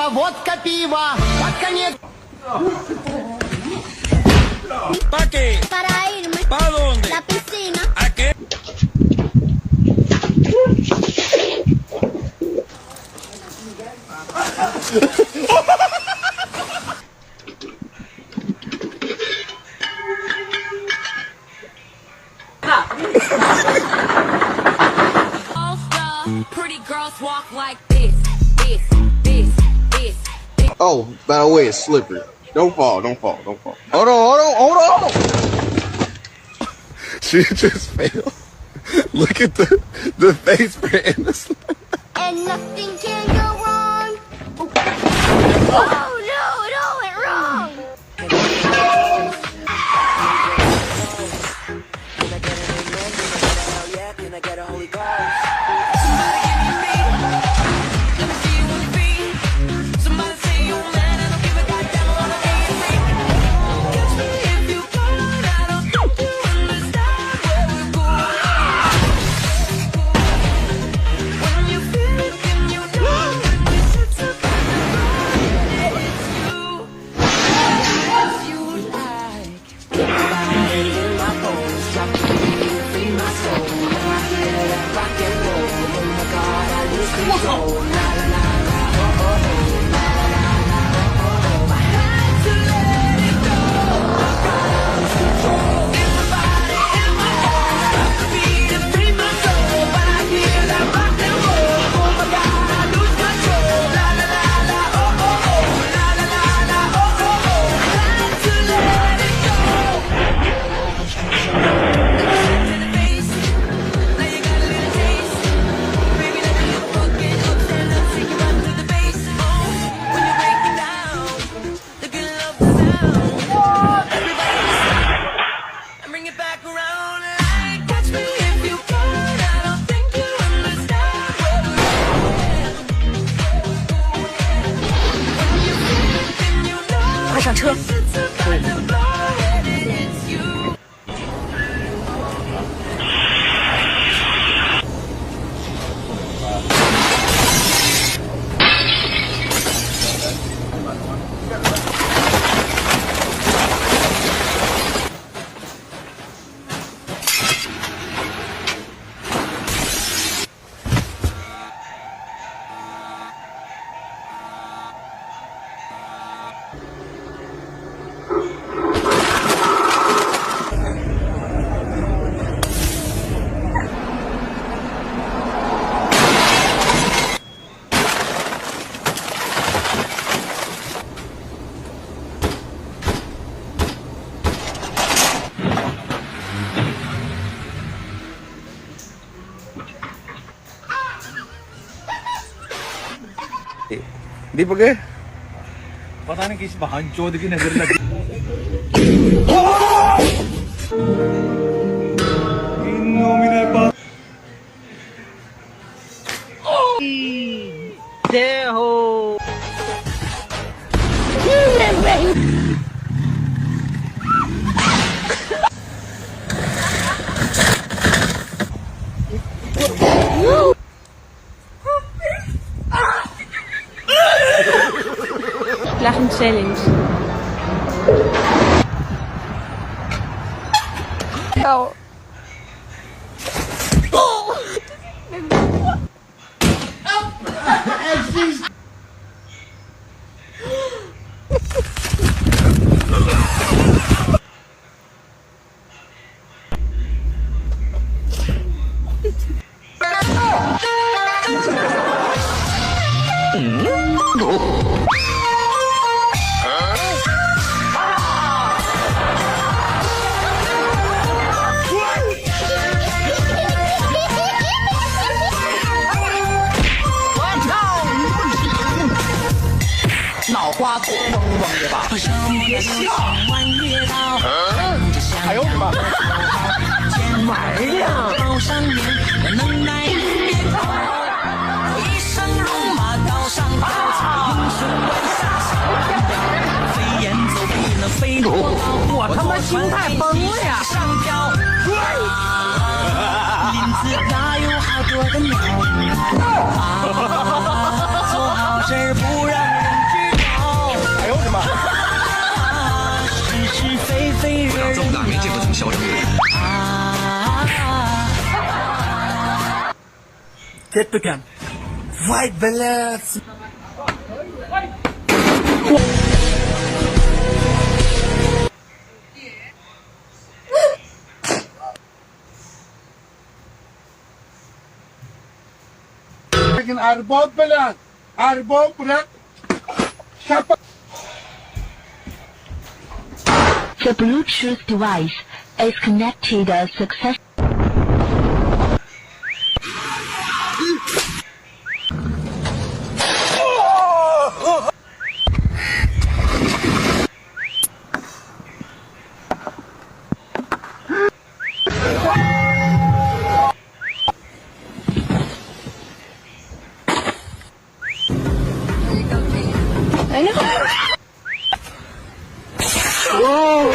водка, пиво, под конец. ¿Para qué? Para irme. ¿Para dónde? La piscina. ¿A qué? Pretty girls walk like this, this, this, this, this. Oh, by the way, it's slippery. Don't fall, don't fall, don't fall. Hold on. She just fell. Look at the face print. And nothing can go wrong. Oh no, it all went wrong. दीपक है? पता नहीं किस बहन चोद की नजर लगी। जय हो। Lachen Challenge. Oh.哎呦我的妈！我他妈心态崩了呀！林子哪有好多的鸟？做好事不让人非人这么大没见过这么嚣张的人。Get the gun. Fight balance. Lekin arbob bilan arbob bilan shapa. The Bluetooth device is connected successfully. I know.